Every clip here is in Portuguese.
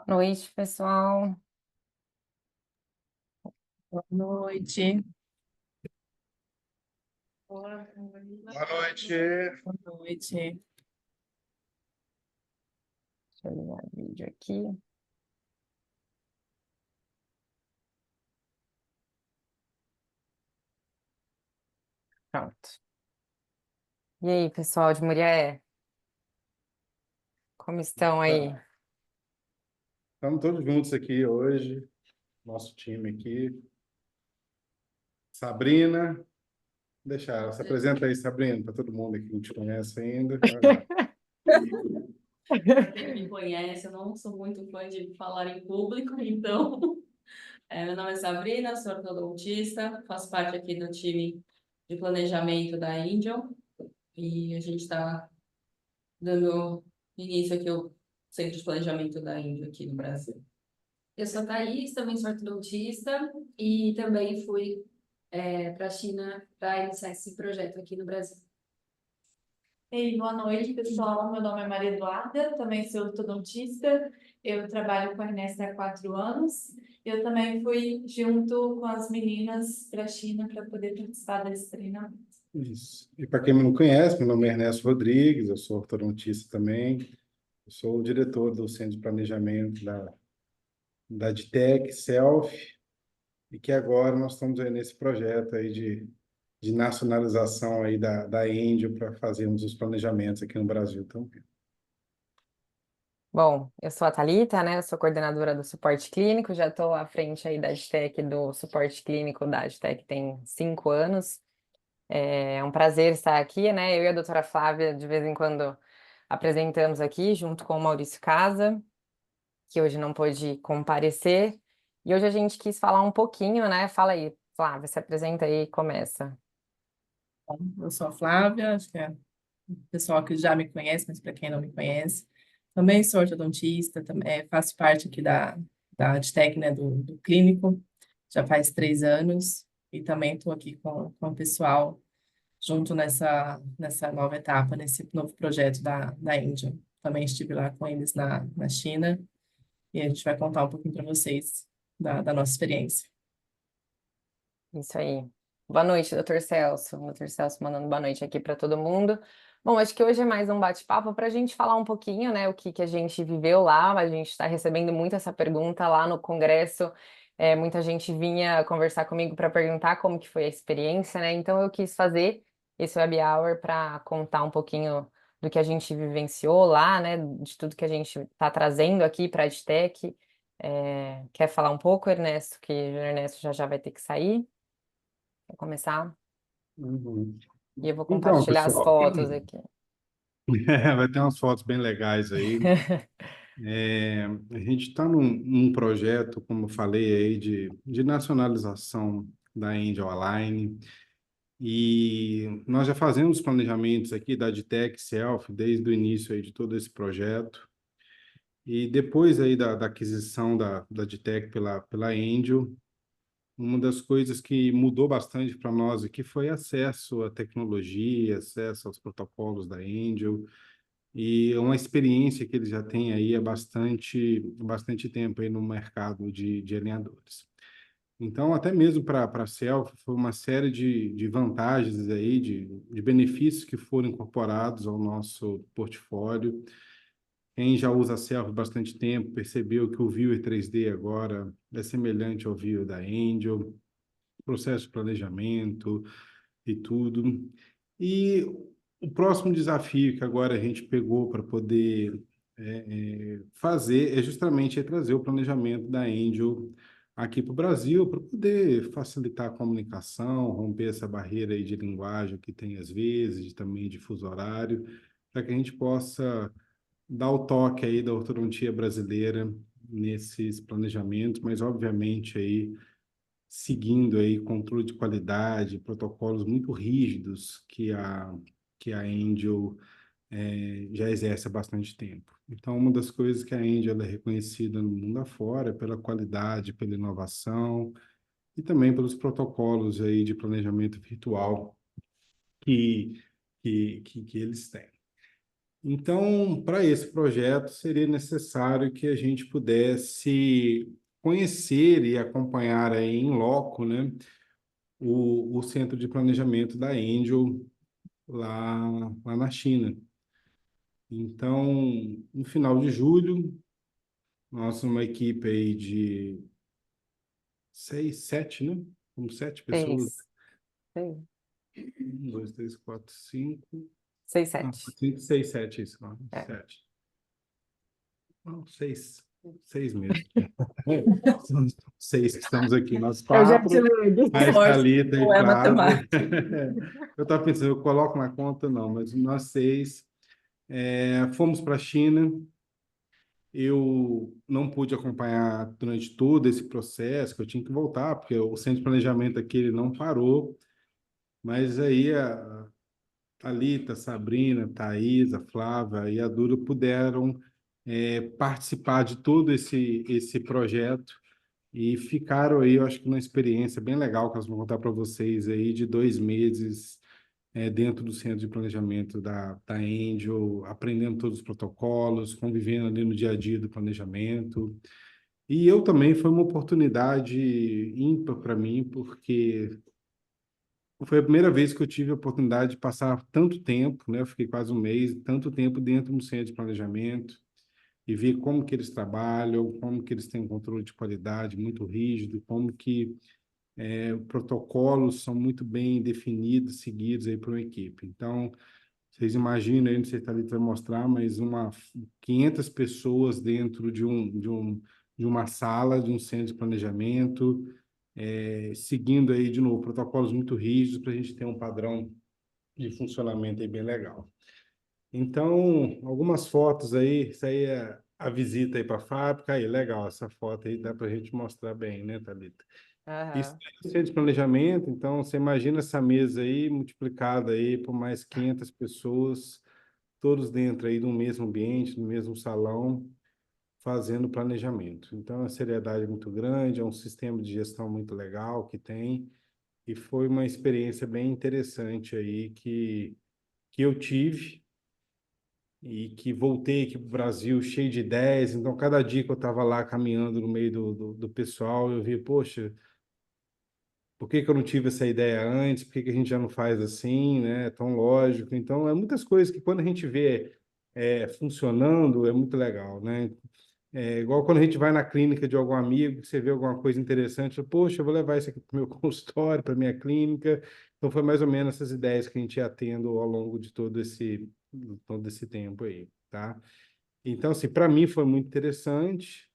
Noite, pessoal. Boa noite. Boa noite. Boa noite. Deixa eu ligar o vídeo aqui. Pronto. E aí, pessoal de Murié? Como estão aí? Estamos todos juntos aqui hoje, nosso time aqui. Sabrina, deixa ela. Se apresenta aí, Sabrina, para todo mundo aqui que não te conhece ainda. Vai lá. Quem me conhece, eu não sou muito fã de falar em público, então. Meu nome é Sabrina, sou ortodontista, faço parte aqui do time de planejamento da Angel e a gente está dando início aqui ao centro de planejamento da Angel aqui no Brasil. Eu sou a Thaís, também sou ortodontista e também fui para a China para iniciar esse projeto aqui no Brasil. Ei, boa noite, pessoal. Meu nome é Maria Eduarda, também sou ortodontista. Eu trabalho com a Ernesta há 4 anos. Eu também fui junto com as meninas para a China para poder participar desse treinamento. Isso. E para quem não conhece, meu nome é Ernesto Rodrigues, eu sou ortodontista também. Eu sou o diretor do Centro de Planejamento da Adtech Self, e que agora nós estamos aí nesse projeto aí de nacionalização aí da Angel para fazermos os planejamentos aqui no Brasil também. Bom, eu sou a Thalita, né? Eu sou coordenadora do suporte clínico, já estou à frente aí da Adtech, do suporte clínico da Adtech tem 5 anos. É um prazer estar aqui, né? Eu e a doutora Flávia, de vez em quando, apresentamos aqui, junto com o Maurício Casa, que hoje não pôde comparecer. E hoje a gente quis falar um pouquinho, né? Fala aí, Flávia, se apresenta aí e começa. Bom, eu sou a Flávia, acho que é o pessoal que já me conhece, mas para quem não me conhece, também sou ortodontista, também faço parte aqui da Adtech, né, do clínico, já faz 3 anos, e também estou aqui com o pessoal junto nessa nova etapa, nesse novo projeto da Angel. Também estive lá com eles na China, e a gente vai contar um pouquinho para vocês da nossa experiência. Isso aí. Boa noite, doutor Celso. Doutor Celso mandando boa noite aqui para todo mundo. Bom, acho que hoje é mais um bate-papo para a gente falar um pouquinho, né, o que a gente viveu lá. A gente está recebendo muito essa pergunta lá no congresso. Muita gente vinha conversar comigo para perguntar como que foi a experiência, né? Então eu quis fazer esse web hour para contar um pouquinho do que a gente vivenciou lá, né? De tudo que a gente está trazendo aqui para a Adtech. Quer falar um pouco, Ernesto? Que o Ernesto já vai ter que sair. Vou começar Uhum. e eu vou Então, compartilhar as pessoal, fotos aqui. vai ter umas fotos bem legais aí. A gente está num projeto, como eu falei aí, de nacionalização da Angel Align, e nós já fazemos planejamentos aqui da Adtech Self desde o início aí de todo esse projeto. E depois aí da aquisição da Adtech pela Angel, uma das coisas que mudou bastante para nós aqui foi acesso à tecnologia, acesso aos protocolos da Angel, e é uma experiência que eles já têm aí há bastante tempo aí no mercado de alinhadores. Então, até mesmo para a Self, foi uma série de vantagens aí, de benefícios que foram incorporados ao nosso portfólio. Quem já usa a Self há bastante tempo percebeu que o Viewer 3D agora é semelhante ao Viewer da Angel, processo de planejamento e tudo. E o próximo desafio que agora a gente pegou para poder fazer é justamente trazer o planejamento da Angel aqui para o Brasil, para poder facilitar a comunicação, romper essa barreira aí de linguagem que tem às vezes, também de fuso horário, para que a gente possa dar o toque aí da ortodontia brasileira nesses planejamentos, mas obviamente aí seguindo aí controle de qualidade, protocolos muito rígidos que a Angel já exerce há bastante tempo. Então, uma das coisas que a Angel é reconhecida no mundo afora é pela qualidade, pela inovação e também pelos protocolos aí de planejamento virtual que eles têm. Então, para esse projeto, seria necessário que a gente pudesse conhecer e acompanhar aí em loco, né, o centro de planejamento da Angel lá na China. Então, no final de julho, nós somos uma equipe aí de 6, 7, né? Somos 7 pessoas. 6, 1, 2, 3, 4, 5. 6, Não, 7. 5, 6, 7, isso. Não, É. 7. Não, 6. 6 mesmo. São 6 que estamos aqui, nós Eu já 4, tive. mais Forte, Thalita e não é Flávia. matemática. Eu estava pensando, eu coloco na conta, não, mas nós 6 fomos para a China. Eu não pude acompanhar durante todo esse processo, que eu tinha que voltar, porque o centro de planejamento aqui ele não parou, mas aí a Thalita, a Sabrina, a Thaís, a Flávia e a Duda puderam participar de todo esse projeto e ficaram aí, eu acho que uma experiência bem legal que nós vamos contar para vocês aí de 2 meses dentro do centro de planejamento da Angel, aprendendo todos os protocolos, convivendo ali no dia a dia do planejamento. E eu também foi uma oportunidade ímpar para mim, porque foi a primeira vez que eu tive a oportunidade de passar tanto tempo, né? Eu fiquei quase um mês, tanto tempo dentro do centro de planejamento e ver como que eles trabalham, como que eles têm um controle de qualidade muito rígido, como que protocolos são muito bem definidos, seguidos aí por uma equipe. Então, vocês imaginam aí, não sei se a Thalita vai mostrar, mas 500 pessoas dentro de uma sala, de um centro de planejamento, seguindo aí, de novo, protocolos muito rígidos para a gente ter um padrão de funcionamento aí bem legal. Então, algumas fotos aí, isso aí é a visita aí para a fábrica, aí, legal, essa foto aí dá para a gente mostrar bem, né, Thalita? Isso Aham. é centro de planejamento, então você imagina essa mesa aí multiplicada aí por mais 500 pessoas, todos dentro aí do mesmo ambiente, no mesmo salão, fazendo planejamento. Então, a seriedade é muito grande, é um sistema de gestão muito legal que tem, e foi uma experiência bem interessante aí que eu tive e que voltei aqui para o Brasil cheio de ideias. Então, cada dia que eu estava lá caminhando no meio do pessoal, eu vi, poxa, por que que eu não tive essa ideia antes? Por que que a gente já não faz assim, né? É tão lógico. Então, é muitas coisas que quando a gente vê funcionando, é muito legal, né? É igual quando a gente vai na clínica de algum amigo, que você vê alguma coisa interessante, fala, poxa, eu vou levar isso aqui para o meu consultório, para minha clínica. Então, foi mais ou menos essas ideias que a gente ia tendo ao longo de todo esse tempo aí, tá? Então, assim, para mim foi muito interessante.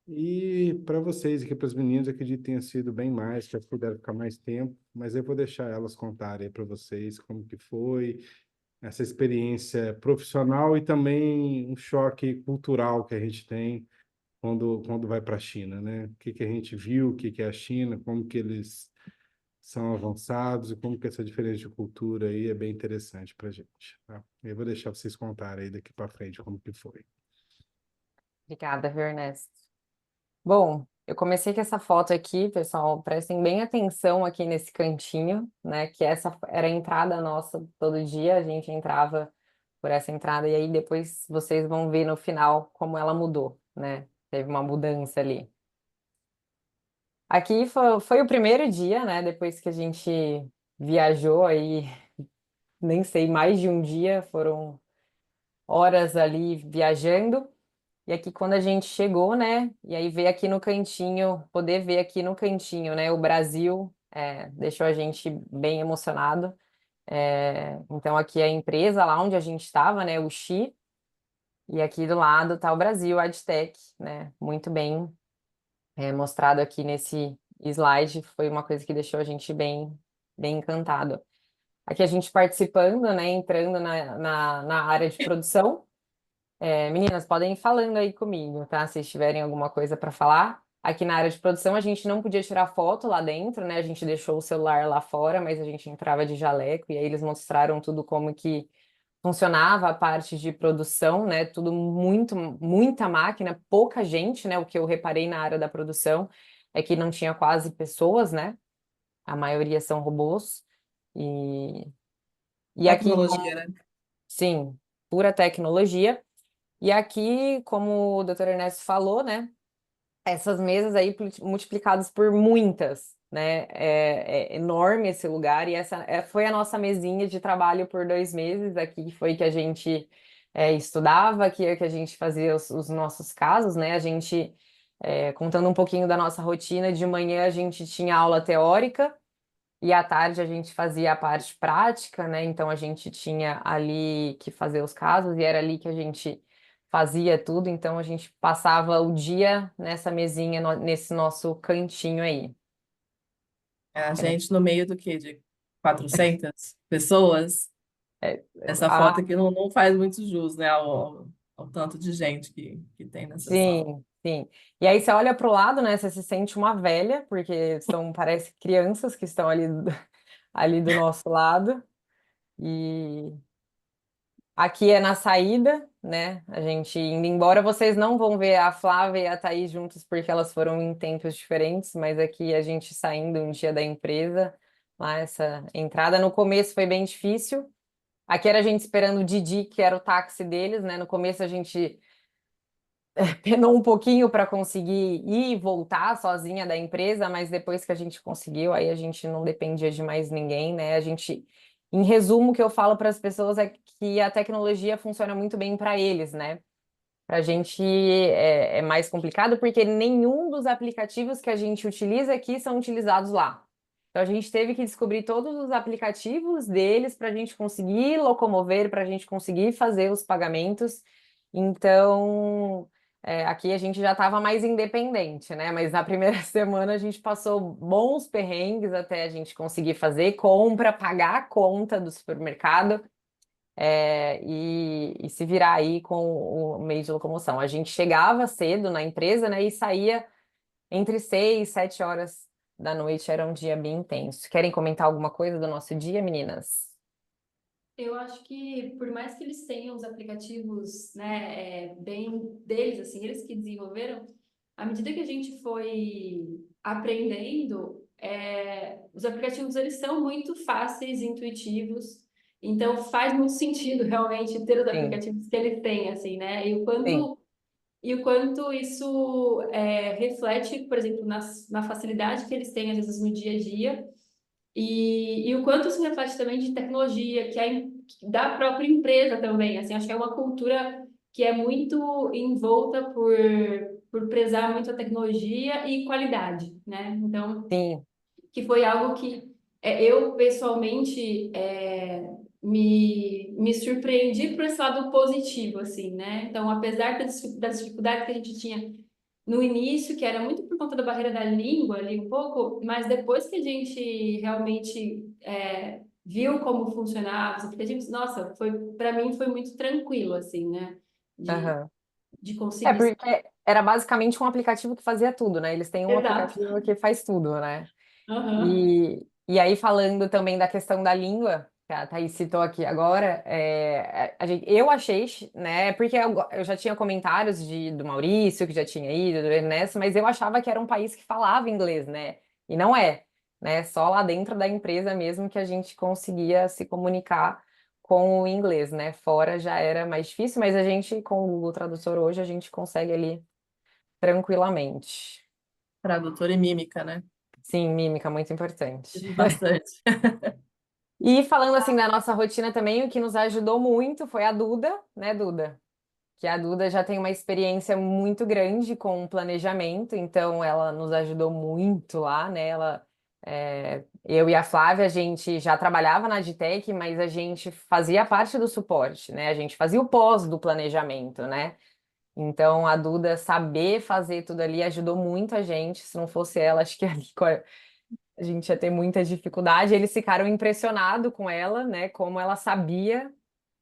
E para vocês aqui, para as meninas, acredito que tenha sido bem mais, que puderam ficar mais tempo, mas eu vou deixar elas contarem para vocês como que foi essa experiência profissional e também um choque cultural que a gente tem quando vai para a China, né? O que que a gente viu, o que que é a China, como que eles são avançados e como que essa diferença de cultura aí é bem interessante para a gente, tá? Eu vou deixar vocês contarem aí daqui para frente como que foi. Obrigada, viu, Ernesto? Bom, eu comecei com essa foto aqui, pessoal. Prestem bem atenção aqui nesse cantinho, né? Que essa era a entrada nossa todo dia. A gente entrava por essa entrada e aí depois vocês vão ver no final como ela mudou, né? Teve uma mudança ali. Aqui foi o primeiro dia, né? Depois que a gente viajou aí, nem sei, mais de um dia, foram horas ali viajando. E aqui quando a gente chegou, né? E aí ver aqui no cantinho, poder ver aqui no cantinho, né? O Brasil deixou a gente bem emocionado. Então aqui é a empresa lá onde a gente estava, né? O Xi. E aqui do lado tá o Brasil, a Adtech, né? Muito bem mostrado aqui nesse slide. Foi uma coisa que deixou a gente bem encantado. Aqui a gente participando, né? Entrando na área de produção. Meninas, podem ir falando aí comigo, tá? Se tiverem alguma coisa para falar. Aqui na área de produção a gente não podia tirar foto lá dentro, né? A gente deixou o celular lá fora, mas a gente entrava de jaleco e aí eles mostraram tudo como que funcionava a parte de produção, né? Tudo muita máquina, pouca gente, né? O que eu reparei na área da produção é que não tinha quase pessoas, né? A maioria são robôs. E aqui, Tecnologia, né? sim, pura tecnologia. E aqui, como o Dr. Ernesto falou, né, essas mesas aí multiplicadas por muitas, né? É enorme esse lugar e essa foi a nossa mesinha de trabalho por 2 meses aqui, foi que a gente estudava, que é que a gente fazia os nossos casos, né? A gente, contando um pouquinho da nossa rotina, de manhã a gente tinha aula teórica e à tarde a gente fazia a parte prática, né? Então a gente tinha ali que fazer os casos e era ali que a gente fazia tudo. Então a gente passava o dia nessa mesinha, nesse nosso cantinho aí. A Era- gente no meio do quê? De 400 pessoas? é, Essa ah, foto aqui não faz muito jus, né, ao tanto de gente que tem nessa sala. sim, sim. E aí você olha para o lado, né? Você se sente uma velha, porque são, parece crianças que estão ali, ali do nosso lado. E aqui é na saída, né? A gente indo embora. Vocês não vão ver a Flávia e a Thaís juntas porque elas foram em tempos diferentes, mas aqui a gente saindo um dia da empresa, lá essa entrada. No começo foi bem difícil. Aqui era a gente esperando o Didi, que era o táxi deles, né? No começo a gente penou um pouquinho para conseguir ir e voltar sozinha da empresa, mas depois que a gente conseguiu, aí a gente não dependia de mais ninguém, né? A gente, em resumo, o que eu falo para as pessoas é que a tecnologia funciona muito bem para eles, né? Para a gente é mais complicado porque nenhum dos aplicativos que a gente utiliza aqui são utilizados lá. Então a gente teve que descobrir todos os aplicativos deles para a gente conseguir locomover, para a gente conseguir fazer os pagamentos. Então aqui a gente já estava mais independente, né? Mas na primeira semana a gente passou bons perrengues até a gente conseguir fazer compra, pagar a conta do supermercado e se virar aí com o meio de locomoção. A gente chegava cedo na empresa, né, e saía entre 6 e 7 horas da noite, era um dia bem intenso. Querem comentar alguma coisa do nosso dia, meninas? Eu acho que, por mais que eles tenham os aplicativos, né, bem deles, assim, eles que desenvolveram, à medida que a gente foi aprendendo, os aplicativos, eles são muito fáceis, intuitivos, então faz muito sentido, realmente, ter os Sim, aplicativos que eles têm, assim, né, sim, e o quanto isso reflete, por exemplo, na facilidade que eles têm, às vezes, no dia a dia, e o quanto isso reflete também de tecnologia, da própria empresa também, assim, acho que é uma cultura que é muito envolta por prezar muito a tecnologia e qualidade, né? Então, sim. que foi algo que eu pessoalmente me surpreendi por esse lado positivo, assim, né? Então, apesar das dificuldades que a gente tinha no início, que era muito por conta da barreira da língua ali um pouco, mas depois que a gente realmente viu como funcionava os aplicativos, nossa, para mim foi muito tranquilo, assim, né? De, Aham. de É, conseguir. porque era basicamente um aplicativo que fazia tudo, né? Eles têm um Exato. aplicativo que faz tudo, né? Aham. E aí, falando também da questão da língua, que a Thaís citou aqui agora, eu achei, né, porque eu já tinha comentários do Maurício, que já tinha ido, do Ernesto, mas eu achava que era um país que falava inglês, né? E não é, né? Só lá dentro da empresa mesmo que a gente conseguia se comunicar com o inglês, né? Fora já era mais difícil, mas a gente, com o Google Tradutor hoje, a gente consegue ali tranquilamente. Tradutor e mímica, né? Sim, mímica, muito importante. Bastante. E falando assim da nossa rotina também, o que nos ajudou muito foi a Duda, né, Duda? Que a Duda já tem uma experiência muito grande com planejamento, então ela nos ajudou muito lá, né? Eu e a Flávia, a gente já trabalhava na Agitec, mas a gente fazia parte do suporte, né? A gente fazia o pós do planejamento, né? Então a Duda saber fazer tudo ali ajudou muito a gente. Se não fosse ela, acho que ali a gente ia ter muita dificuldade. Eles ficaram impressionados com ela, né? Como ela sabia,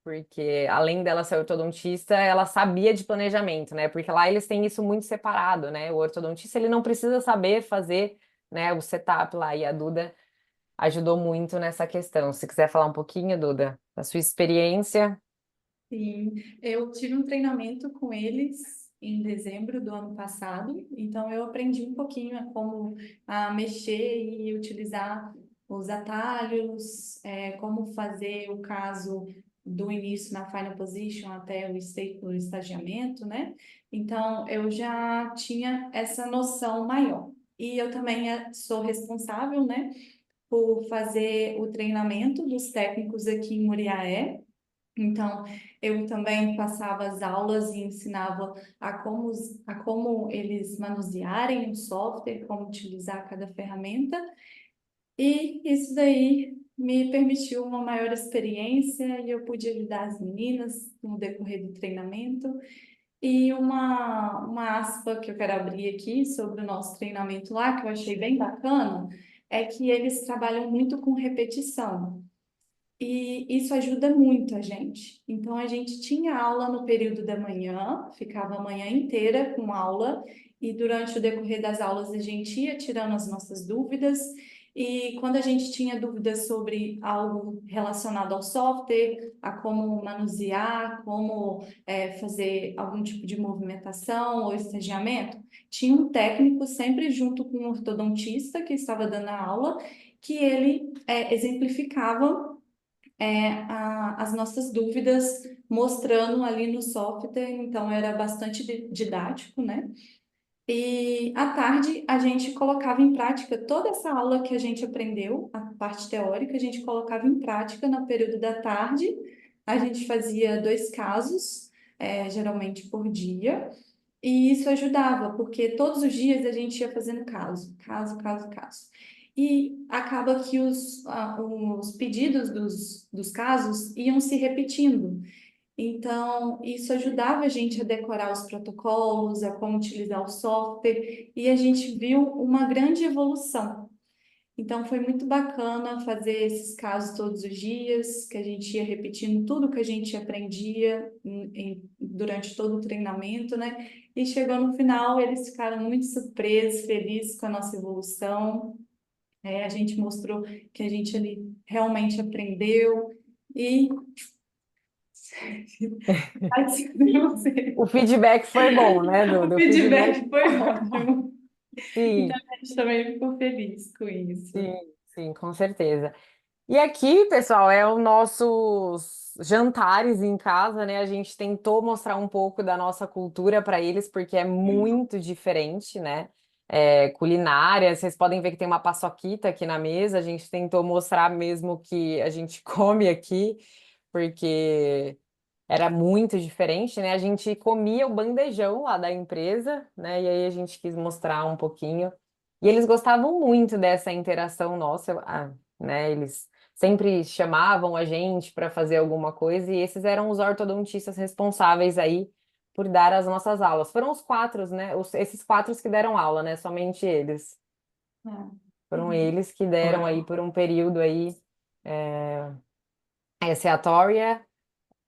porque além dela ser ortodontista, ela sabia de planejamento, né? Porque lá eles têm isso muito separado, né? O ortodontista ele não precisa saber fazer, né, o setup lá. E a Duda ajudou muito nessa questão. Se quiser falar um pouquinho, Duda, da sua experiência. Sim, eu tive um treinamento com eles em dezembro do ano passado, então eu aprendi um pouquinho a mexer e utilizar os atalhos, como fazer o caso do início na final position até o estagiamento, né? Então, eu já tinha essa noção maior. E eu também sou responsável, né, por fazer o treinamento dos técnicos aqui em Muriaé. Então, eu também passava as aulas e ensinava a como eles manusearem o software, como utilizar cada ferramenta. E isso daí me permitiu uma maior experiência e eu pude ajudar as meninas no decorrer do treinamento. E uma aspa que eu quero abrir aqui sobre o nosso treinamento lá, que eu achei bem bacana, é que eles trabalham muito com repetição. E isso ajuda muito a gente. Então, a gente tinha aula no período da manhã, ficava a manhã inteira com aula, e durante o decorrer das aulas a gente ia tirando as nossas dúvidas. E quando a gente tinha dúvidas sobre algo relacionado ao software, a como manusear, como fazer algum tipo de movimentação ou estagiamento, tinha um técnico sempre junto com um ortodontista que estava dando a aula, que ele exemplificava as nossas dúvidas, mostrando ali no software, então era bastante didático, né? E à tarde a gente colocava em prática toda essa aula que a gente aprendeu, a parte teórica, a gente colocava em prática no período da tarde. A gente fazia 2 casos, geralmente por dia, e isso ajudava, porque todos os dias a gente ia fazendo caso, caso, caso, caso. E acaba que os pedidos dos casos iam se repetindo. Então, isso ajudava a gente a decorar os protocolos, a como utilizar o software, e a gente viu uma grande evolução. Então, foi muito bacana fazer esses casos todos os dias, que a gente ia repetindo tudo que a gente aprendia durante todo o treinamento, né? E chegou no final, eles ficaram muito surpresos, felizes com a nossa evolução. A gente mostrou que a gente ali realmente aprendeu e O feedback foi bom, né? o Do feedback. feedback foi ótimo. Sim, Então, a gente também ficou feliz com isso. sim, sim, com certeza. E aqui, pessoal, é os nossos jantares em casa, né? A gente tentou mostrar um pouco da nossa cultura para eles, porque é muito diferente, né? Culinária, vocês podem ver que tem uma paçoquita aqui na mesa. A gente tentou mostrar mesmo que a gente come aqui, porque era muito diferente, né? A gente comia o bandejão lá da empresa, né? E aí a gente quis mostrar um pouquinho. E eles gostavam muito dessa interação nossa, né? Eles sempre chamavam a gente para fazer alguma coisa, e esses eram os ortodontistas responsáveis aí por dar as nossas aulas. Foram os quatro, né? Esses quatro que deram aula, né? Somente eles. É. Foram eles que deram aí por um período aí. Essa é a Tória,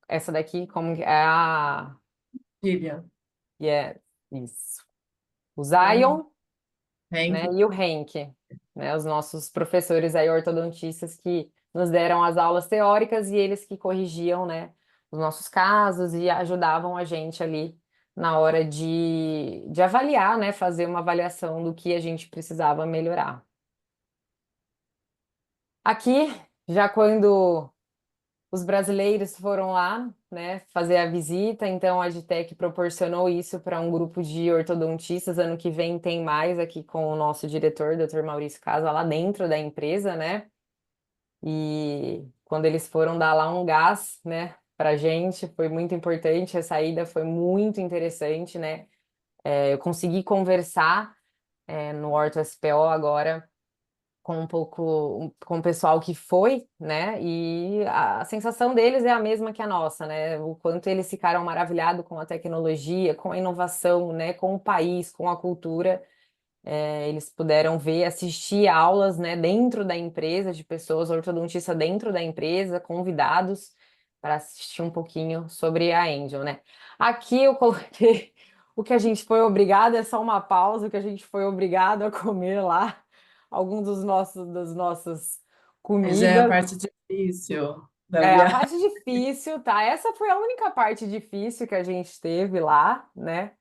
essa daqui, como que é a. Vivian, Yeah, isso. O Hank, Zion, né? E o Henk, né? Os nossos professores aí ortodontistas que nos deram as aulas teóricas e eles que corrigiam, né, os nossos casos e ajudavam a gente ali na hora de avaliar, né? Fazer uma avaliação do que a gente precisava melhorar. Aqui, já quando os brasileiros foram lá, né, fazer a visita, então a Agitec proporcionou isso para um grupo de ortodontistas. Ano que vem tem mais aqui com o nosso diretor, Dr. Maurício Casa, lá dentro da empresa, né? E quando eles foram dar lá um gás, né, para gente, foi muito importante. A saída foi muito interessante, né? Eu consegui conversar, no Orto SPO agora com um pouco com o pessoal que foi, né? E a sensação deles é a mesma que a nossa, né? O quanto eles ficaram maravilhados com a tecnologia, com a inovação, né? Com o país, com a cultura. Eles puderam ver, assistir aulas, né? Dentro da empresa, de pessoas ortodontistas dentro da empresa, convidados para assistir um pouquinho sobre a Angel, né? Aqui eu coloquei o que a gente foi obrigado, é só uma pausa, o que a gente foi obrigado a comer lá algum das nossas já é a comidas. parte difícil da A viagem. parte difícil, tá? Essa foi a única parte difícil que a gente teve lá, né?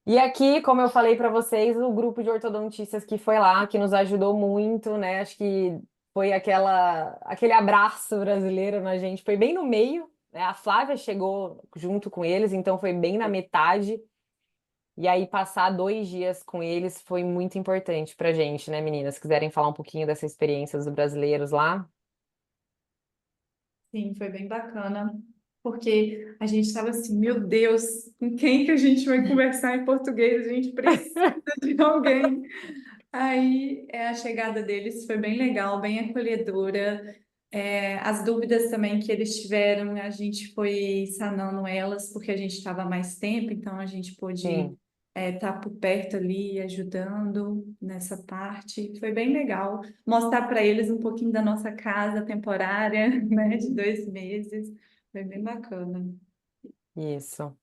E aqui, como eu falei para vocês, o grupo de ortodontistas que foi lá, que nos ajudou muito, né? Acho que foi aquele abraço brasileiro na gente, foi bem no meio, né? A Flávia chegou junto com eles, então foi bem na metade. E aí, passar 2 dias com eles foi muito importante pra gente, né, meninas? Se quiserem falar um pouquinho dessa experiência dos brasileiros lá. Sim, foi bem bacana, porque a gente estava assim, meu Deus, com quem que a gente vai conversar em português? A gente precisa de alguém. Aí a chegada deles foi bem legal, bem acolhedora. As dúvidas também que eles tiveram, a gente foi sanando elas, porque a gente estava mais tempo, então a gente pôde Sim. estar por perto ali, ajudando nessa parte. Foi bem legal mostrar para eles um pouquinho da nossa casa temporária, né, de 2 meses. Foi bem bacana. Isso.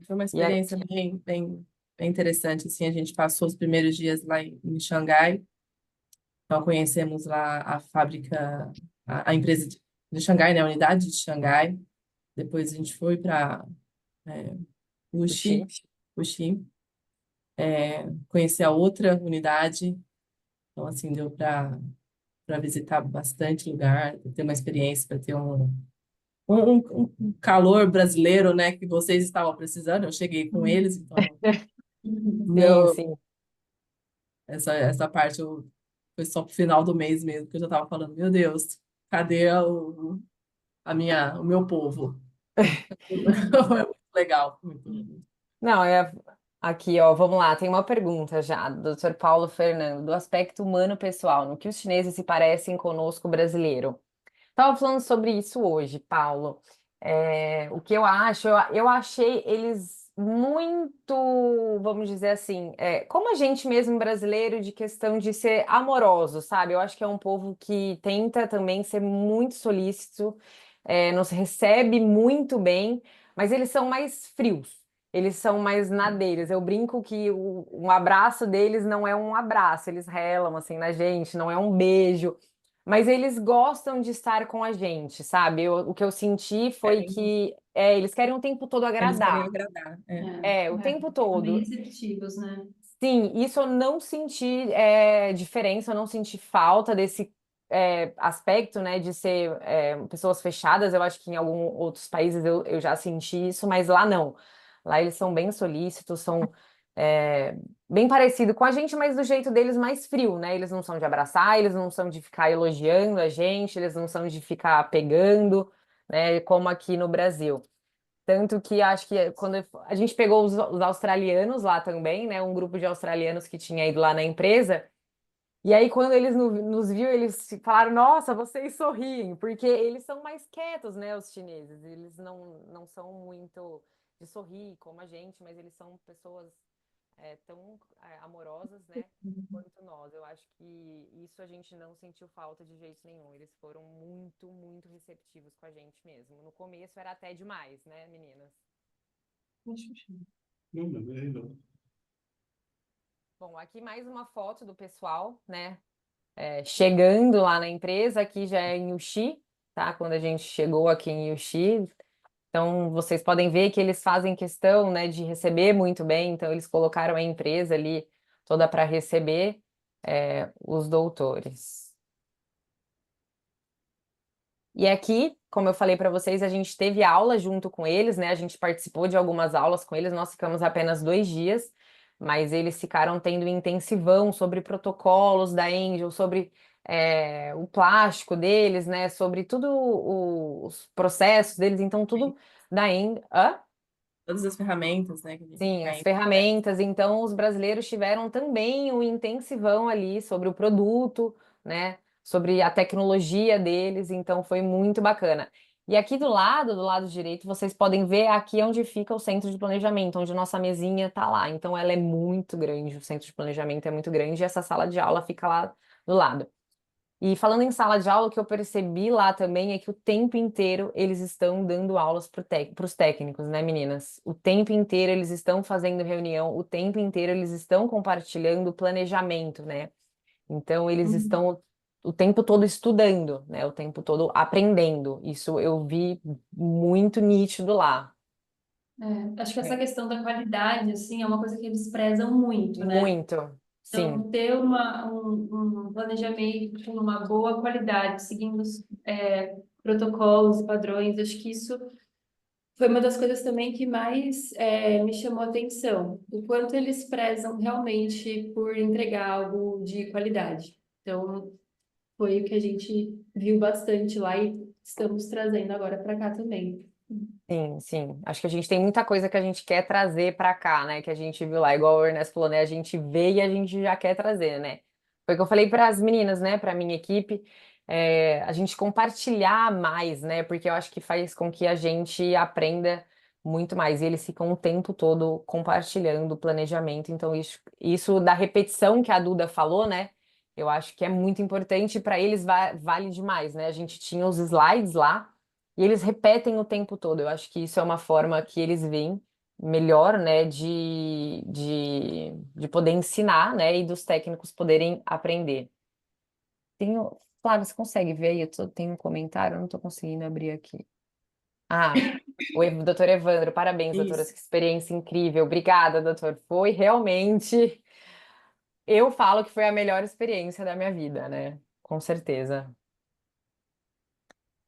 Foi uma E aí, experiência bem interessante, assim, a gente passou os primeiros dias lá em Xangai, então conhecemos lá a fábrica, a empresa de Xangai, né, a unidade de Xangai, depois a gente foi para Wuxi, Xi. Wuxi, conhecer a outra unidade, então assim, deu para visitar bastante lugar, ter uma experiência, para ter um calor brasileiro, né, que vocês estavam precisando, eu cheguei com eles, então Sim, deu. sim. Essa parte foi só pro final do mês mesmo, que eu já tava falando, meu Deus, cadê o meu povo? Foi muito legal, muito. Não, aqui, ó, vamos lá, tem uma pergunta já, do Dr. Paulo Fernando, do aspecto humano pessoal, no que os chineses se parecem conosco brasileiro. Tava falando sobre isso hoje, Paulo. O que eu acho, eu achei eles muito, vamos dizer assim, como a gente mesmo brasileiro, de questão de ser amoroso, sabe? Eu acho que é um povo que tenta também ser muito solícito, nos recebe muito bem, mas eles são mais frios. Eles são mais nadeiros. Eu brinco que um abraço deles não é um abraço, eles relam assim na gente, não é um beijo. Mas eles gostam de estar com a gente, sabe? O que eu senti foi Querem, que eles querem o tempo todo eles querem agradar. agradar. O tempo São bem todo. receptivos, né? Sim, isso eu não senti diferença, eu não senti falta desse aspecto, né, de ser pessoas fechadas. Eu acho que em alguns outros países eu já senti isso, mas lá não. Lá eles são bem solícitos, são bem parecidos com a gente, mas do jeito deles mais frio, né? Eles não são de abraçar, eles não são de ficar elogiando a gente, eles não são de ficar pegando, né, como aqui no Brasil. Tanto que acho que quando a gente pegou os australianos lá também, né? Um grupo de australianos que tinha ido lá na empresa. E aí, quando eles nos viram, eles falaram: Nossa, vocês sorriem, porque eles são mais quietos, né? Os chineses. Eles não são muito de sorrir como a gente, mas eles são pessoas tão amorosas, né? Quanto nós. Eu acho que isso a gente não sentiu falta de jeito nenhum. Eles foram muito, muito receptivos com a gente mesmo. No começo era até demais, né, meninas? Não, não. Bom, aqui mais uma foto do pessoal, né? Chegando lá na empresa, aqui já é em Uxi, tá? Quando a gente chegou aqui em Uxi. Então, vocês podem ver que eles fazem questão, né, de receber muito bem. Então, eles colocaram a empresa ali toda para receber os doutores. E aqui, como eu falei para vocês, a gente teve aula junto com eles, né? A gente participou de algumas aulas com eles, nós ficamos apenas 2 dias, mas eles ficaram tendo intensivão sobre protocolos da Angel, sobre o plástico deles, né? Sobre tudo os processos deles, então tudo da Angel. Todas as ferramentas, né, que Sim, as caem. ferramentas. Então, os brasileiros tiveram também um intensivão ali sobre o produto, né? Sobre a tecnologia deles. Então, foi muito bacana. E aqui do lado direito, vocês podem ver aqui onde fica o centro de planejamento, onde nossa mesinha tá lá. Então, ela é muito grande, o centro de planejamento é muito grande e essa sala de aula fica lá do lado. E falando em sala de aula, o que eu percebi lá também é que o tempo inteiro eles estão dando aulas para os técnicos, né, meninas? O tempo inteiro eles estão fazendo reunião, o tempo inteiro eles estão compartilhando planejamento, né? Então eles estão o tempo todo estudando, né? O tempo todo aprendendo. Isso eu vi muito nítido lá. Acho que essa questão da qualidade, assim, é uma coisa que eles prezam muito, né? Muito. Sim, Então, ter um planejamento com uma boa qualidade, seguindo os protocolos e padrões, acho que isso foi uma das coisas também que mais me chamou a atenção, o quanto eles prezam realmente por entregar algo de qualidade. Então, foi o que a gente viu bastante lá e estamos trazendo agora para cá também. sim, sim. Acho que a gente tem muita coisa que a gente quer trazer para cá, né? Que a gente viu lá, igual o Ernesto falou, né? A gente vê e a gente já quer trazer, né? Foi o que eu falei para as meninas, né? Para minha equipe, a gente compartilhar mais, né? Porque eu acho que faz com que a gente aprenda muito mais. E eles ficam o tempo todo compartilhando o planejamento. Então, isso da repetição que a Duda falou, né? Eu acho que é muito importante para eles, vale demais, né? A gente tinha os slides lá. E eles repetem o tempo todo. Eu acho que isso é uma forma que eles veem melhor, né, de poder ensinar, né, e dos técnicos poderem aprender. Flávio, você consegue ver aí? Tenho um comentário, eu não estou conseguindo abrir aqui. Ah, doutor Evandro, parabéns, doutora, que Isso. experiência incrível. Obrigada, doutor. Foi realmente, eu falo que foi a melhor experiência da minha vida, né? Com certeza.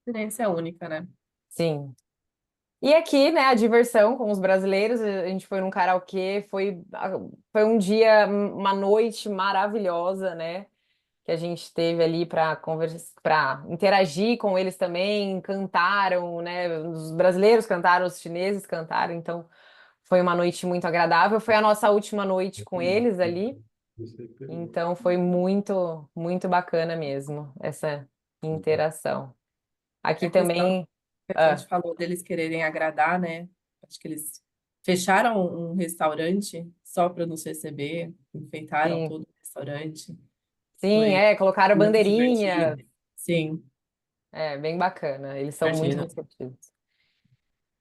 Experiência única, né? Sim. E aqui, né, a diversão com os brasileiros, a gente foi num karaokê, foi um dia, uma noite maravilhosa, né, que a gente teve ali para conversar, para interagir com eles também, cantaram, né, os brasileiros cantaram, os chineses cantaram, então foi uma noite muito agradável, foi a nossa última noite com eles ali, então foi muito, muito bacana mesmo essa interação. A Aqui questão também, que a ah, gente falou deles quererem agradar, né? Acho que eles fecharam um restaurante só para nos receber, enfeitaram sim, todo o restaurante. sim, Foi colocaram muito bandeirinha. divertido. Sim, É, bem bacana. Eles são muito imagina. receptivos.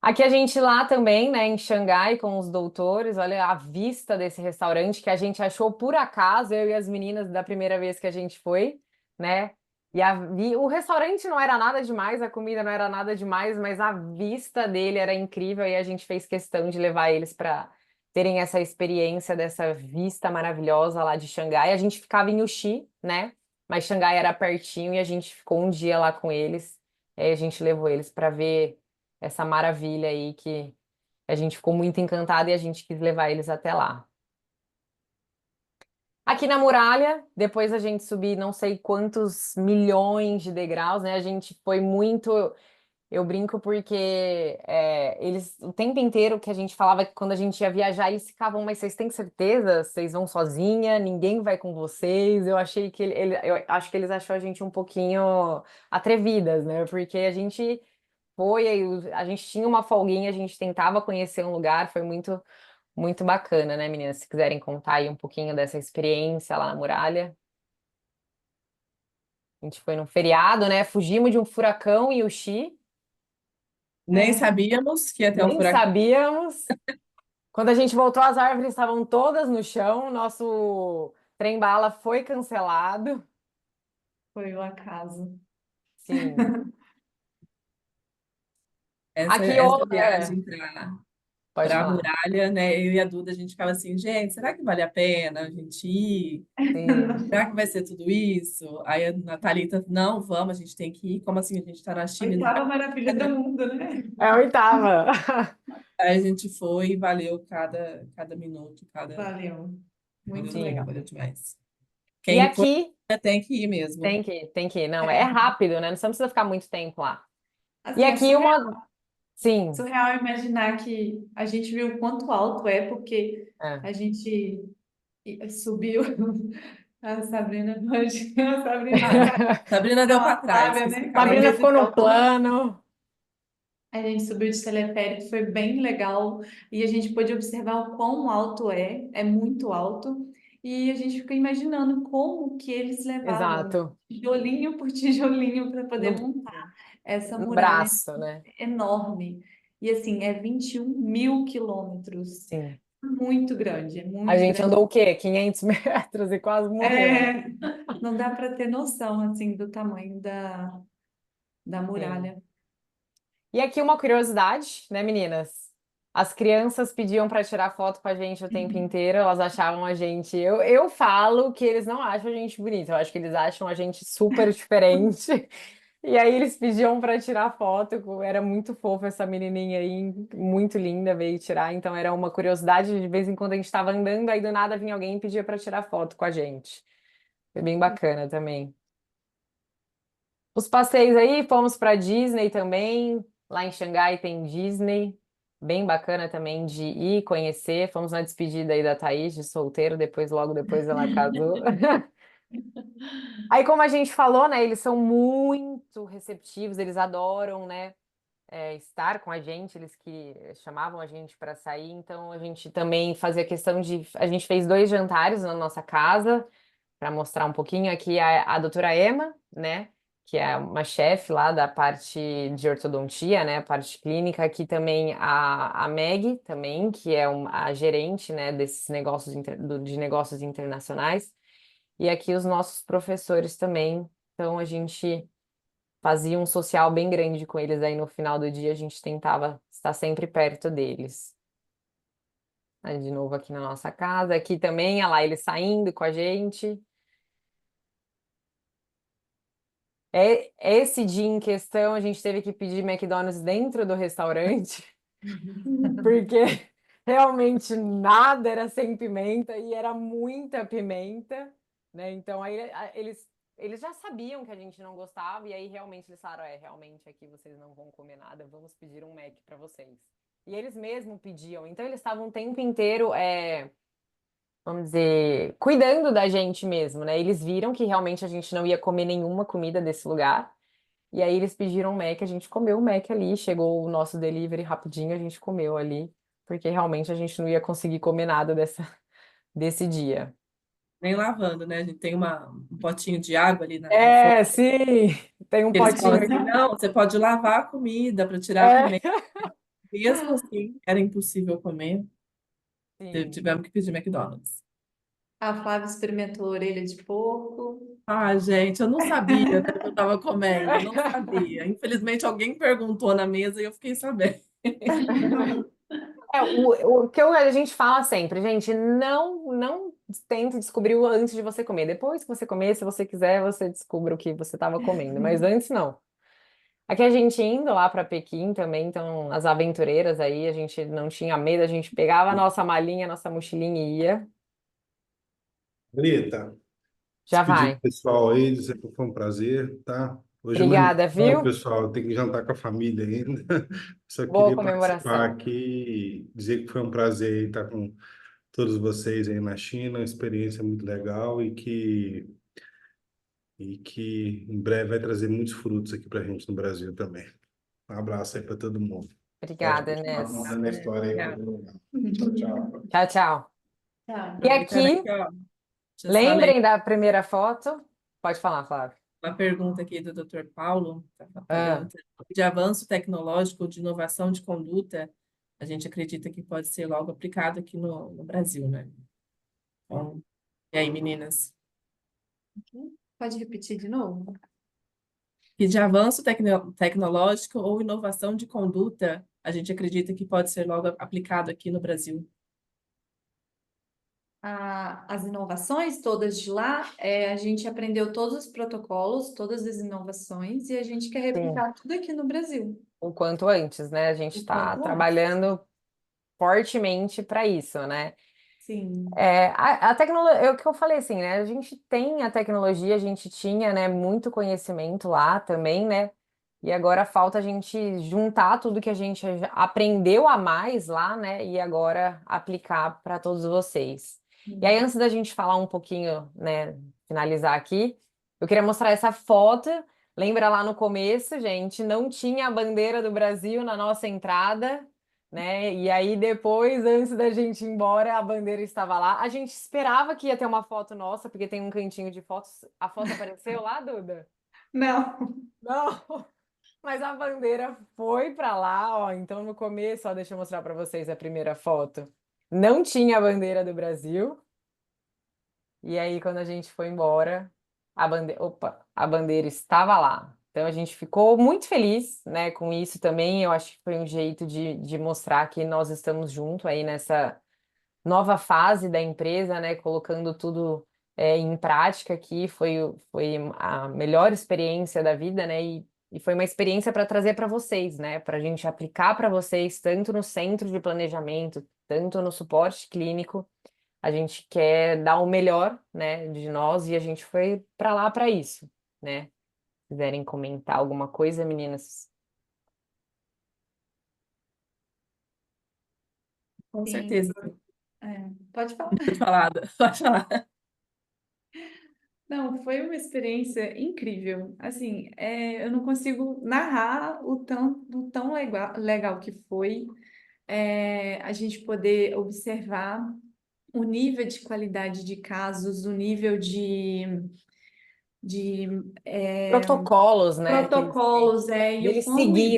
Aqui a gente lá também, né, em Xangai, com os doutores, olha a vista desse restaurante que a gente achou por acaso, eu e as meninas, da primeira vez que a gente foi, né? E o restaurante não era nada demais, a comida não era nada demais, mas a vista dele era incrível e a gente fez questão de levar eles para terem essa experiência dessa vista maravilhosa lá de Xangai. A gente ficava em Uxi, né? Mas Xangai era pertinho e a gente ficou um dia lá com eles. E aí a gente levou eles para ver essa maravilha aí que a gente ficou muito encantado e a gente quis levar eles até lá. Aqui na muralha, depois a gente subir não sei quantos milhões de degraus, né? A gente foi muito. Eu brinco porque eles, o tempo inteiro que a gente falava que quando a gente ia viajar, eles ficavam, mas vocês têm certeza? Vocês vão sozinha? Ninguém vai com vocês? Eu achei que eu acho que eles acharam a gente um pouquinho atrevidas, né? Porque a gente foi, aí a gente tinha uma folguinha, a gente tentava conhecer um lugar, foi muito, muito bacana, né, meninas? Se quiserem contar aí um pouquinho dessa experiência lá na muralha. A gente foi num feriado, né? Fugimos de um furacão em Uxi, Nem sabíamos que ia ter um nem furacão. sabíamos. Quando a gente voltou, as árvores estavam todas no chão, nosso trem-bala foi cancelado. Foi o acaso. Sim. Aqui, Essa viagem para pode para a falar. muralha, né? Eu e a Duda, a gente ficava assim, gente, será que vale a pena a gente ir? Sim. Será que vai ser tudo isso? Aí a Thalita, não, vamos, a gente tem que ir. Como assim? A gente está na China e não vai. Oitava maravilha do mundo, né? É a oitava. Aí a gente foi e valeu cada minuto, Valeu. valeu Muito tudo, Sim. legal. valeu demais. E Quem for, aqui tem que ir mesmo. tem que ir. Não, é rápido, né? Você não precisa ficar muito tempo lá. E Assim, é aqui surreal, uma. Sim. surreal imaginar que a gente viu o quanto alto é, porque É. a gente subiu. A Sabrina, a Sabrina caiu, Sabrina deu não, para a trás, Flávia, quis né? ficar Com Sabrina longe. medo ficou de no altura. plano. A gente subiu de teleférico, foi bem legal e a gente pôde observar o quão alto é muito alto. E a gente fica imaginando como que eles levavam Exato. tijolinho por tijolinho para poder No, montar essa no muralha braço, né? enorme. E assim, é 21 mil quilômetros. Sim. Muito grande, é A muito gente grande. andou o quê? 500 metros e quase morreu, né? É, não dá para ter noção assim do tamanho da Sim. muralha. E aqui uma curiosidade, né, meninas? As crianças pediam para tirar foto com a gente o tempo inteiro, elas achavam a gente. Eu falo que eles não acham a gente bonita, eu acho que eles acham a gente super diferente. E aí eles pediam para tirar foto, era muito fofa essa menininha aí, muito linda, veio tirar. Então era uma curiosidade, de vez em quando a gente estava andando, aí do nada vinha alguém e pedia para tirar foto com a gente. Foi bem bacana também. Os passeios aí, fomos para Disney também. Lá em Xangai tem Disney. Bem bacana também de ir conhecer. Fomos na despedida aí da Thaís, de solteiro, depois, logo depois ela casou. Aí, como a gente falou, né, eles são muito receptivos, eles adoram, né, estar com a gente, eles que chamavam a gente para sair, então a gente também fazia questão de. A gente fez 2 jantares na nossa casa, para mostrar um pouquinho aqui a doutora Emma, né? Que é uma chefe lá da parte de ortodontia, né? A parte clínica. Aqui também a Meg, também, que é a gerente, né? Desses negócios de negócios internacionais. E aqui os nossos professores também. Então a gente fazia um social bem grande com eles aí no final do dia. A gente tentava estar sempre perto deles. Aí, de novo aqui na nossa casa. Aqui também, olha lá, eles saindo com a gente. Esse dia em questão, a gente teve que pedir McDonald's dentro do restaurante, porque realmente nada era sem pimenta e era muita pimenta, né? Então aí eles já sabiam que a gente não gostava e aí realmente eles falaram, realmente aqui vocês não vão comer nada, vamos pedir um Mac para vocês. E eles mesmo pediam, então eles estavam o tempo inteiro vamos dizer, cuidando da gente mesmo, né? Eles viram que realmente a gente não ia comer nenhuma comida desse lugar. E aí eles pediram um Mac, a gente comeu o Mac ali, chegou o nosso delivery rapidinho, a gente comeu ali, porque realmente a gente não ia conseguir comer nada desse dia. Nem lavando, né? A gente tem um potinho de água ali no fogo. Sim, tem um Eles falam potinho assim, aqui. não, você pode lavar a comida para tirar a É, pimenta. Mesmo assim, era impossível comer. sim. Tivemos que pedir McDonald's. A Flávia experimentou orelha de porco. Ah, gente, eu não sabia, né, que eu estava comendo, não sabia. Infelizmente, alguém perguntou na mesa e eu fiquei sabendo. O que a gente fala sempre, gente, não tente descobrir o antes de você comer. Depois que você comer, se você quiser, você descubra o que você estava comendo, mas antes não. Aqui a gente indo lá para Pequim também, então as aventureiras aí, a gente não tinha medo, a gente pegava a nossa malinha, nossa mochilinha e ia. Rita, Já despedir do vai. pessoal aí, dizer que foi um prazer, tá? Hoje é Obrigada, manhã, viu? pessoal, tem que jantar com a família ainda. Só Boa queria participar comemoração. aqui e dizer que foi um prazer estar com todos vocês aí na China, uma experiência muito legal e que em breve vai trazer muitos frutos aqui para a gente no Brasil também. Um abraço aí para todo mundo. Pode Obrigada, continuar Inês. contando a história aí. Obrigada. Tchau, tchau. Tchau, tchau. Tá. E Aproveitando aqui, aqui, ó, deixa eu só ler lembrem da primeira foto? Pode falar, Flávio. uma pergunta aqui do Dr. Paulo, tá Ah, perguntando, de avanço tecnológico, de inovação de conduta, a gente acredita que pode ser logo aplicado aqui no Brasil, né? Então, e aí, meninas? Pode repetir de novo? Que de avanço tecnológico ou inovação de conduta, a gente acredita que pode ser logo aplicado aqui no Brasil. As inovações todas de lá, a gente aprendeu todos os protocolos, todas as inovações, e a gente quer sim. replicar tudo aqui no Brasil, O quanto antes, né? A gente o está quanto antes. trabalhando fortemente para isso, né? Sim. A tecnologia, é o que eu falei assim, né? A gente tem a tecnologia, a gente tinha, né, muito conhecimento lá também, né? E agora falta a gente juntar tudo que a gente já aprendeu a mais lá, né? E agora aplicar para todos vocês. E aí, antes da gente falar um pouquinho, né, finalizar aqui, eu queria mostrar essa foto. Lembra lá no começo, gente, não tinha a bandeira do Brasil na nossa entrada, né? E aí depois, antes da gente ir embora, a bandeira estava lá. A gente esperava que ia ter uma foto nossa, porque tem um cantinho de fotos. A foto apareceu lá, Duda? Não. Não, mas a bandeira foi para lá, ó. Então no começo, ó, deixa eu mostrar para vocês a primeira foto. Não tinha a bandeira do Brasil. E aí quando a gente foi embora, a bandeira estava lá. Então a gente ficou muito feliz, né, com isso também. Eu acho que foi um jeito de mostrar que nós estamos juntos aí nessa nova fase da empresa, né, colocando tudo em prática aqui. Foi a melhor experiência da vida, né, e foi uma experiência para trazer para vocês, né, para a gente aplicar para vocês, tanto no centro de planejamento, tanto no suporte clínico. A gente quer dar o melhor, né, de nós e a gente foi para lá para isso, né? Se quiserem comentar alguma coisa, meninas. Com Sim. certeza. Pode falar. Pode falar, pode falar. Não, foi uma experiência incrível. Assim, eu não consigo narrar o tão legal que foi a gente poder observar o nível de qualidade de casos, o nível de Protocolos, né, que eles têm, protocolos, e deles seguirem,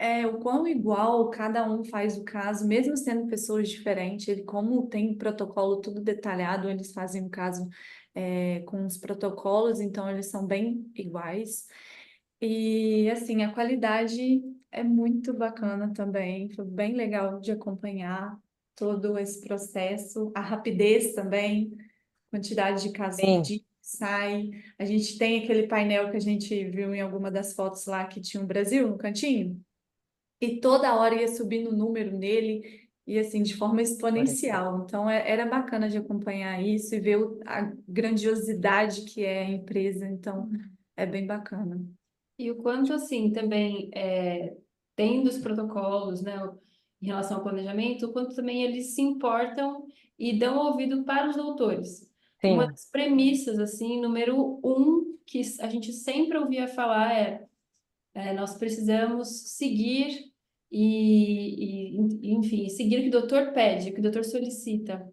né? o quão igual cada um faz o caso, mesmo sendo pessoas diferentes, ele, como tem protocolo tudo detalhado, eles fazem o caso com os protocolos, então eles são bem iguais. E assim, a qualidade é muito bacana também, foi bem legal de acompanhar todo esse processo, a rapidez também, quantidade de casos por Sim, dia que sai. A gente tem aquele painel que a gente viu em alguma das fotos lá que tinha o Brasil no cantinho, e toda hora ia subindo o número nele, e assim, de forma pareceu. exponencial. Então, era bacana de acompanhar isso e ver a grandiosidade que é a empresa. Então, é bem bacana. E o quanto, assim, também, tendo os protocolos, né, em relação ao planejamento, o quanto também eles se importam e dão ouvido para os doutores. Uma Sim, das premissas, assim, número um, que a gente sempre ouvia falar nós precisamos seguir enfim, seguir o que o doutor pede, o que o doutor solicita.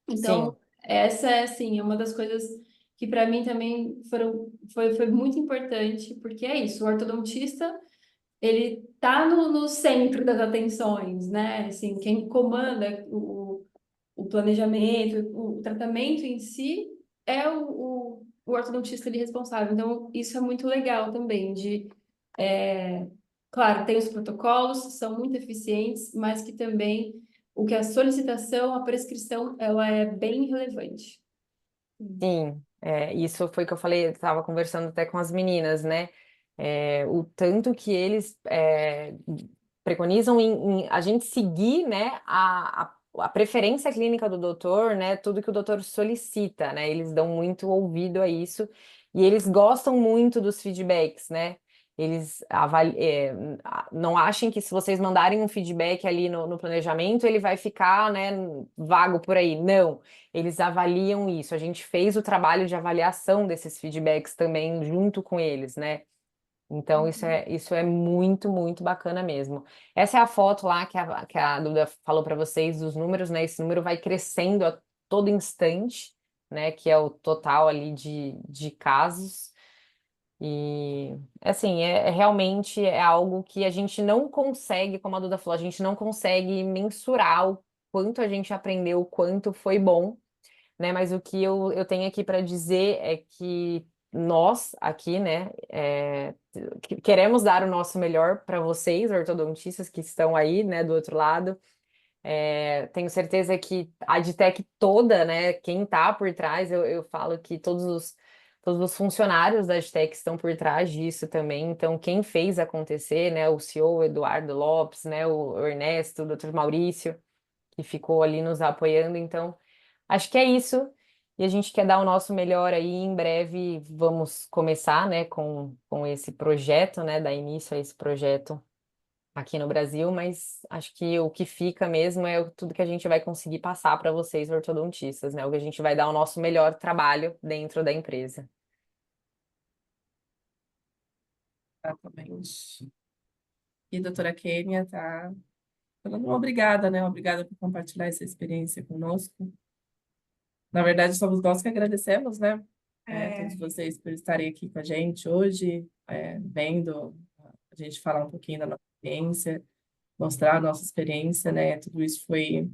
sim, Então, essa é, assim, uma das coisas que para mim também foi muito importante, porque é isso, o ortodontista, ele tá no centro das atenções, né? Assim, quem comanda o planejamento, o tratamento em si é o ortodontista ali responsável. Então, isso é muito legal também, claro, tem os protocolos, são muito eficientes, mas que também o que a solicitação, a prescrição, ela é bem relevante. sim. Isso foi o que eu falei, eu estava conversando até com as meninas, né? O tanto que eles preconizam em a gente seguir, né, a preferência clínica do doutor, né, tudo que o doutor solicita, né, eles dão muito ouvido a isso e eles gostam muito dos feedbacks, né, não achem que se vocês mandarem um feedback ali no planejamento, ele vai ficar, né, vago por aí, não, eles avaliam isso, a gente fez o trabalho de avaliação desses feedbacks também junto com eles, né, então, isso é muito, muito bacana mesmo. Essa é a foto lá que a Duda falou para vocês dos números, né? Esse número vai crescendo a todo instante, né? Que é o total ali de casos. E, assim, realmente é algo que a gente não consegue, como a Duda falou, a gente não consegue mensurar o quanto a gente aprendeu, o quanto foi bom, né? Mas o que eu tenho aqui para dizer é que nós aqui, né, queremos dar o nosso melhor para vocês, ortodontistas que estão aí, né, do outro lado. Tenho certeza que a Adtech toda, né, quem está por trás, eu falo que todos os funcionários da Adtech estão por trás disso também. Então, quem fez acontecer, né, o CEO Eduardo Lopes, né, o Ernesto, o Dr. Maurício, que ficou ali nos apoiando. Então, acho que é isso. E a gente quer dar o nosso melhor aí. Em breve vamos começar, né, com esse projeto, né, dar início a esse projeto aqui no Brasil, mas acho que o que fica mesmo é tudo que a gente vai conseguir passar para vocês, ortodontistas, né? O que a gente vai dar o nosso melhor trabalho dentro da empresa. Exatamente. E a doutora Kênia tá falando obrigada, né? Obrigada por compartilhar essa experiência conosco. Na verdade, somos nós que agradecemos, né? Todos vocês por estarem aqui com a gente hoje, vendo a gente falar um pouquinho da nossa experiência, mostrar a nossa experiência, né? Tudo isso foi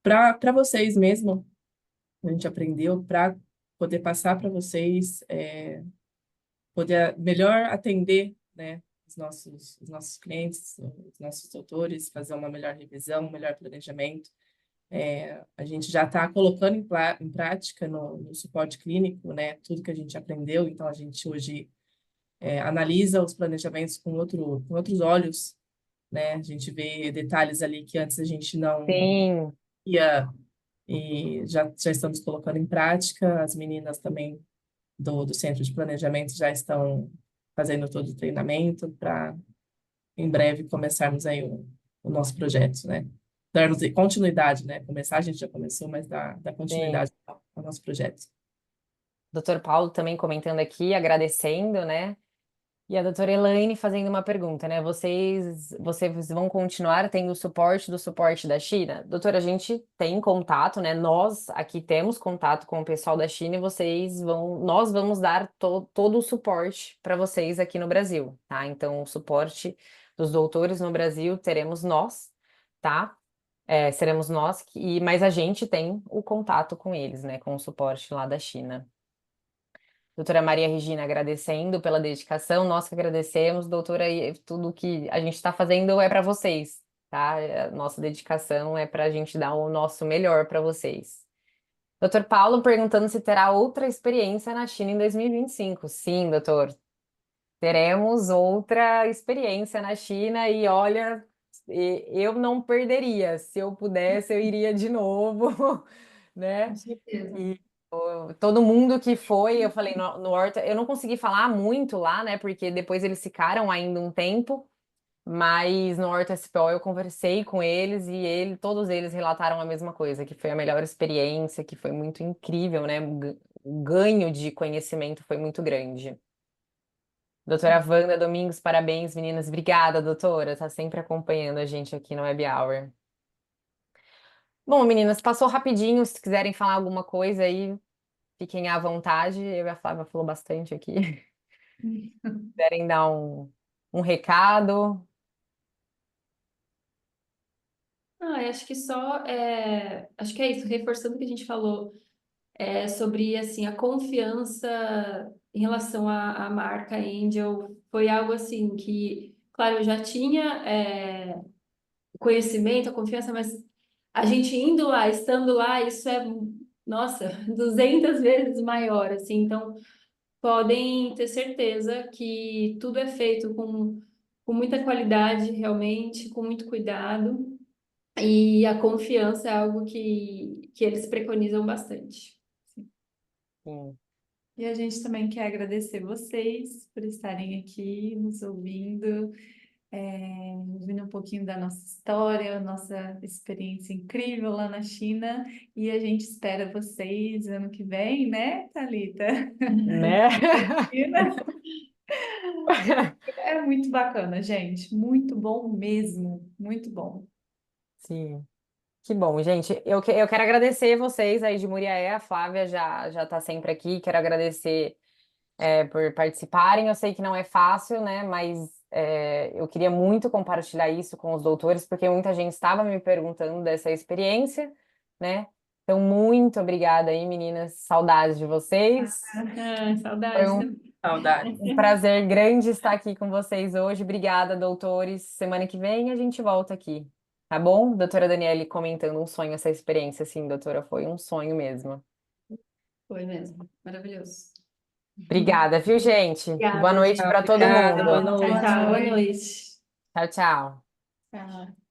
para vocês mesmo. A gente aprendeu para poder passar para vocês poder melhor atender, né, os nossos clientes, os nossos doutores, fazer uma melhor revisão, um melhor planejamento. A gente já está colocando em prática no suporte clínico, né, tudo que a gente aprendeu. Então, a gente hoje analisa os planejamentos com outros olhos, né? A gente vê detalhes ali que antes a gente não Sim, ia e já estamos colocando em prática. As meninas também do Centro de Planejamento já estão fazendo todo o treinamento para, em breve, começarmos aí o nosso projeto, né? Darmos continuidade, né? Começar, a gente já começou, mas dar sim. continuidade ao nosso projeto. Doutor Paulo também comentando aqui, agradecendo, né? E a doutora Elaine fazendo uma pergunta, né? Vocês vão continuar tendo o suporte do suporte da China? Doutora, a gente tem contato, né? Nós aqui temos contato com o pessoal da China e nós vamos dar todo o suporte para vocês aqui no Brasil, tá? Então, o suporte dos doutores no Brasil teremos nós, tá? Seremos nós, mas a gente tem o contato com eles, né? Com o suporte lá da China. Doutora Maria Regina agradecendo pela dedicação, nós que agradecemos, doutora, e tudo que a gente está fazendo é para vocês, tá? A nossa dedicação é para a gente dar o nosso melhor para vocês. Doutor Paulo perguntando se terá outra experiência na China em 2025. Sim, doutor, teremos outra experiência na China e olha, eu não perderia. Se eu pudesse, eu iria de novo, né? Com certeza. E todo mundo que foi, eu falei no Horta, eu não consegui falar muito lá, né? Porque depois eles ficaram ainda um tempo, mas no Horta SPO eu conversei com eles e todos eles relataram a mesma coisa, que foi a melhor experiência, que foi muito incrível, né? O ganho de conhecimento foi muito grande. Doutora Wanda Domingos, parabéns, meninas. Obrigada, doutora. Tá sempre acompanhando a gente aqui no Web Hour. Bom, meninas, passou rapidinho. Se quiserem falar alguma coisa aí, fiquem à vontade. Eu e a Flávia falou bastante aqui. Quiserem dar um recado. Ah, eu acho que acho que é isso, reforçando o que a gente falou sobre assim a confiança em relação à marca Angel, foi algo assim que, claro, eu já tinha conhecimento, a confiança, mas a gente indo lá, estando lá, isso nossa, 200 vezes maior, assim. Então, podem ter certeza que tudo é feito com muita qualidade, realmente, com muito cuidado. E a confiança é algo que eles preconizam bastante. Sim, E a gente também quer agradecer vocês por estarem aqui nos ouvindo, ouvindo um pouquinho da nossa história, nossa experiência incrível lá na China. E a gente espera vocês ano que vem, né, Thalita? né? China. É muito bacana, gente. Muito bom mesmo. Muito bom. Sim. Que bom, gente. Eu quero agradecer vocês aí de Muriaé. A Flávia já tá sempre aqui. Quero agradecer por participarem. Eu sei que não é fácil, né? Mas eu queria muito compartilhar isso com os doutores, porque muita gente estava me perguntando dessa experiência, né? Então, muito obrigada aí, meninas. Saudades de vocês. Ah, Foi saudades também. Saudades. um prazer grande estar aqui com vocês hoje. Obrigada, doutores. Semana que vem a gente volta aqui. Tá bom? Doutora Daniele comentando um sonho, essa experiência, sim, doutora, foi um sonho mesmo. Foi mesmo. Maravilhoso. Obrigada, viu, gente? Boa Obrigada, noite gente. para todo Obrigada, boa mundo. Tchau, noite. tchau. Boa Boa noite. Tchau, tchau. Tchau.